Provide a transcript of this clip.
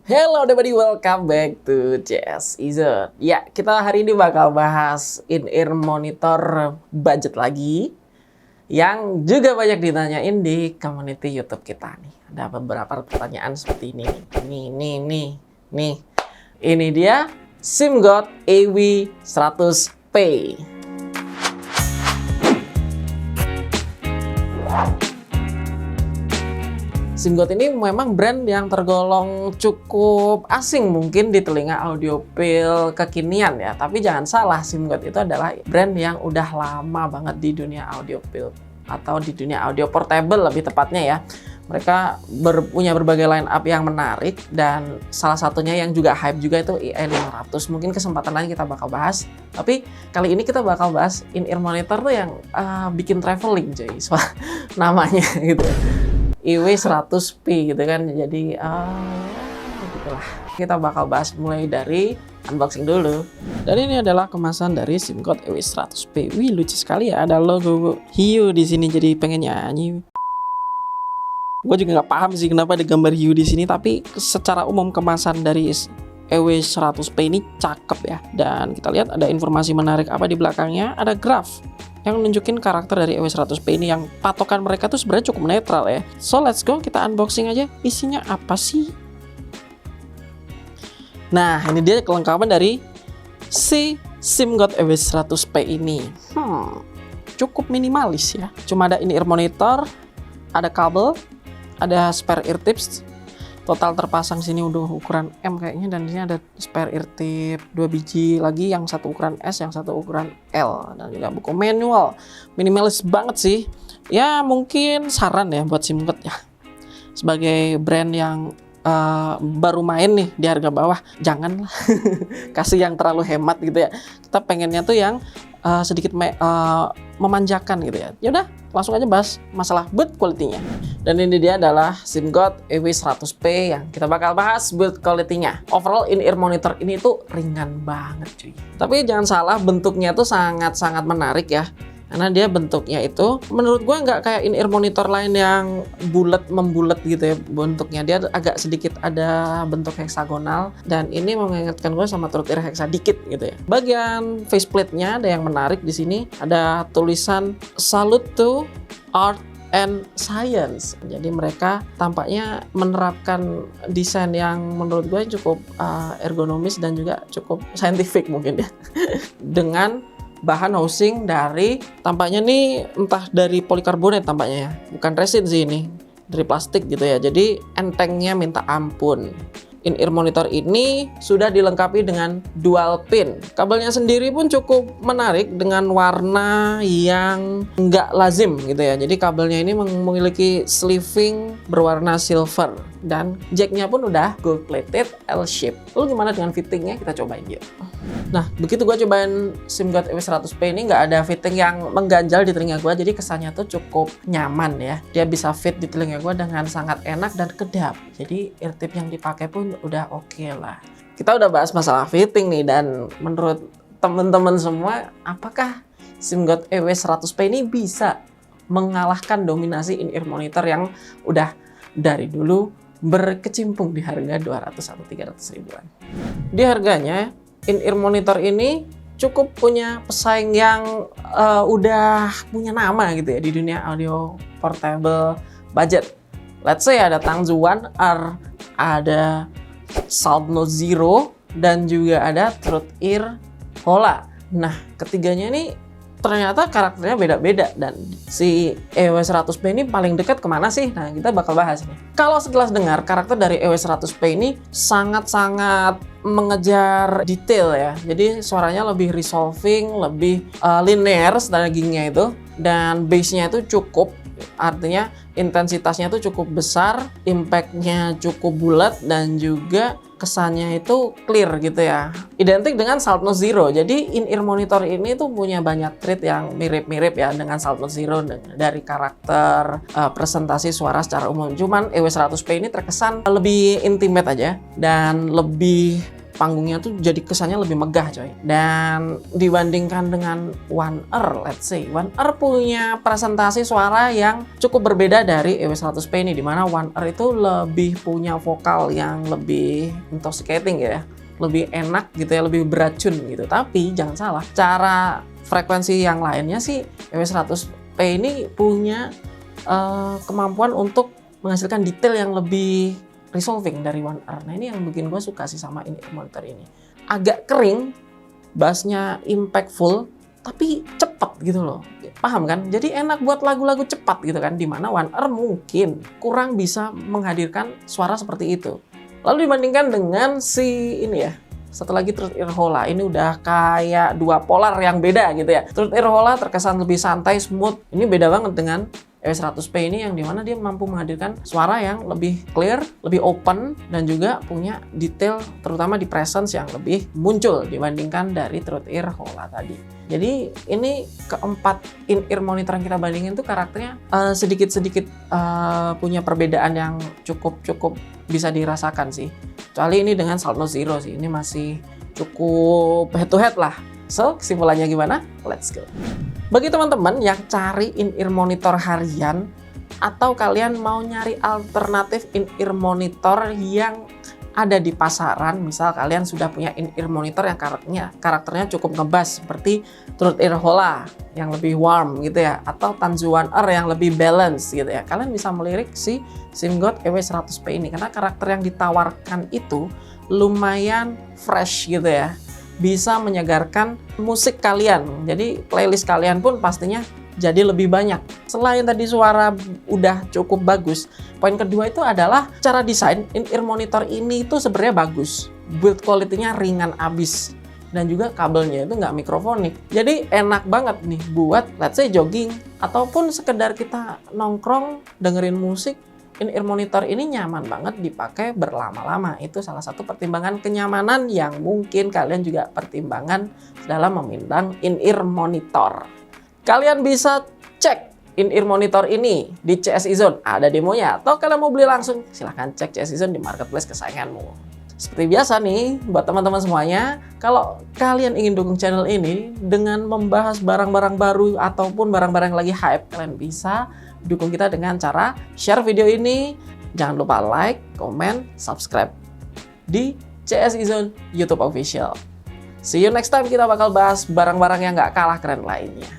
Hello everybody, welcome back to CS Izod. Ya, kita hari ini bakal bahas in-ear monitor budget lagi yang juga banyak ditanyain di community YouTube kita nih. Ada beberapa pertanyaan seperti ini. Nih. Ini dia SIMGOT AW100P. SIMGOT ini memang brand yang tergolong cukup asing mungkin di telinga audiophile kekinian ya. Tapi jangan salah, SIMGOT itu adalah brand yang udah lama banget di dunia audiophile atau di dunia audio portable lebih tepatnya ya. Mereka punya berbagai line up yang menarik dan salah satunya yang juga hype juga itu IE500. Mungkin kesempatan lain kita bakal bahas. Tapi kali ini kita bakal bahas in-ear monitor tuh yang bikin traveling cuy. Soal namanya gitu. IW100P gitu kan, jadi gitulah. Kita bakal bahas mulai dari unboxing dulu. Dan ini adalah kemasan dari SIMGOT IW100P. Wih, lucu sekali ya, ada logo hiu di sini, jadi pengen nyanyi. Gue juga nggak paham sih kenapa ada gambar hiu di sini, tapi secara umum kemasan dari IW100P ini cakep ya. Dan kita lihat ada informasi menarik apa di belakangnya, ada graf yang nunjukin karakter dari IW100P ini yang patokan mereka tuh sebenarnya cukup netral ya. So let's go, kita unboxing aja. Isinya apa sih? Nah, ini dia kelengkapan dari si SIMGOT IW100P ini. Cukup minimalis ya. Cuma ada in-ear monitor, ada kabel, ada spare ear tips. Total terpasang sini udah ukuran M kayaknya, dan di sini ada spare ear tip 2 biji lagi, yang satu ukuran S, yang satu ukuran L, dan juga buku manual. Minimalis banget sih. Ya mungkin saran ya buat SIMGOT ya. Sebagai brand yang baru main nih di harga bawah, janganlah kasih yang terlalu hemat gitu ya. Kita pengennya tuh yang sedikit memanjakan gitu ya. Yaudah, langsung aja bahas masalah build quality-nya. Dan ini dia adalah SIMGOT IW100P yang kita bakal bahas build quality-nya. Overall in-ear monitor ini tuh ringan banget cuy. Tapi jangan salah, bentuknya tuh sangat-sangat menarik ya. Karena dia bentuknya itu menurut gue nggak kayak in-ear monitor lain yang membulat gitu ya bentuknya. Dia agak sedikit ada bentuk heksagonal, dan ini mengingatkan gue sama Truth Ear Hexa dikit gitu ya. Bagian faceplate-nya ada yang menarik di sini. Ada tulisan Salute to Art and Science. Jadi mereka tampaknya menerapkan desain yang menurut gue cukup ergonomis dan juga cukup scientific mungkin ya. Dengan bahan housing dari, tampaknya nih entah dari polikarbonat tampaknya ya, bukan resin sih, ini dari plastik gitu ya. Jadi entengnya minta ampun. In-ear monitor ini sudah dilengkapi dengan dual pin. Kabelnya sendiri pun cukup menarik dengan warna yang nggak lazim gitu ya. Jadi kabelnya ini memiliki sleeving berwarna silver, dan jacknya pun udah gold plated L shape. Lalu gimana dengan fittingnya? Kita cobain yuk. Nah, begitu gue cobain SIMGOT IW100P ini, nggak ada fitting yang mengganjal di telinga gue. Jadi kesannya tuh cukup nyaman ya. Dia bisa fit di telinga gue dengan sangat enak dan kedap. Jadi ear tip yang dipakai pun udah oke lah. Kita udah bahas masalah fitting nih, dan menurut teman-teman semua, apakah SIMGOT IW100P ini bisa mengalahkan dominasi in-ear monitor yang udah dari dulu berkecimpung di harga 200 atau 300 ribuan? Di harganya, in-ear monitor ini cukup punya pesaing yang udah punya nama gitu ya di dunia audio portable budget. Let's say ada Tangzuan R, ada Soundnote Zero, dan juga ada Truth Ear Hola. Nah, ketiganya ini ternyata karakternya beda-beda, dan si IW100P ini paling dekat kemana sih? Nah, kita bakal bahas nih. Kalau sekilas dengar, karakter dari IW100P ini sangat-sangat mengejar detail ya. Jadi suaranya lebih resolving, lebih linear stagingnya itu, dan bassnya itu cukup. Artinya intensitasnya itu cukup besar, impactnya cukup bulat, dan juga kesannya itu clear gitu ya. Identik dengan Soundnote Zero. Jadi in-ear monitor ini tuh punya banyak trait yang mirip-mirip ya dengan Soundnote Zero dari karakter presentasi suara secara umum. Cuman IW100P ini terkesan lebih intimate aja, dan lebih panggungnya tuh jadi kesannya lebih megah coy. Dan dibandingkan dengan One R, let's say One R punya presentasi suara yang cukup berbeda dari EW100P ini, dimana One R itu lebih punya vokal yang lebih intoxicating ya, lebih enak gitu ya, lebih beracun gitu. Tapi jangan salah, cara frekuensi yang lainnya sih EW100P ini punya kemampuan untuk menghasilkan detail yang lebih resolving dari One R. Nah ini yang bikin gue suka sih sama in-ear monitor ini. Agak kering, bassnya impactful, tapi cepat gitu loh. Paham kan? Jadi enak buat lagu-lagu cepat gitu kan. Dimana One R mungkin kurang bisa menghadirkan suara seperti itu. Lalu dibandingkan dengan si ini ya, satu lagi Truth Earhola. Ini udah kayak dua polar yang beda gitu ya. Truth Earhola terkesan lebih santai, smooth. Ini beda banget dengan EW100P ini yang dimana dia mampu menghadirkan suara yang lebih clear, lebih open, dan juga punya detail terutama di presence yang lebih muncul dibandingkan dari Truth Earhola tadi. Jadi ini keempat in-ear monitor yang kita bandingin tuh karakternya sedikit-sedikit punya perbedaan yang cukup bisa dirasakan sih. Kecuali ini dengan Sound Note Zero sih, ini masih cukup head to head lah. So, kesimpulannya gimana? Let's go. Bagi teman-teman yang cari in-ear monitor harian atau kalian mau nyari alternatif in-ear monitor yang ada di pasaran, misal kalian sudah punya in-ear monitor yang karakternya cukup ngebas seperti Truth Earhola yang lebih warm gitu ya, atau Tanzu One R yang lebih balance gitu ya, kalian bisa melirik si SIMGOT EW100P ini karena karakter yang ditawarkan itu lumayan fresh gitu ya. Bisa menyegarkan musik kalian. Jadi playlist kalian pun pastinya jadi lebih banyak. Selain tadi suara udah cukup bagus, poin kedua itu adalah cara desain in-ear monitor ini itu sebenarnya bagus. Build quality-nya ringan abis. Dan juga kabelnya itu nggak mikrofonik. Jadi enak banget nih buat let's say jogging ataupun sekedar kita nongkrong dengerin musik. In-ear monitor ini nyaman banget dipakai berlama-lama. Itu salah satu pertimbangan kenyamanan yang mungkin kalian juga pertimbangan dalam memindang in-ear monitor. Kalian bisa cek in-ear monitor ini di CSI Zone, ada demonya. Atau kalian mau beli langsung, silahkan cek CSI Zone di marketplace kesayanganmu. Seperti biasa nih, buat teman-teman semuanya, kalau kalian ingin dukung channel ini dengan membahas barang-barang baru ataupun barang-barang yang lagi hype, kalian bisa dukung kita dengan cara share video ini. Jangan lupa like, comment, subscribe di CSI Zone YouTube Official. See you next time, kita bakal bahas barang-barang yang gak kalah keren lainnya.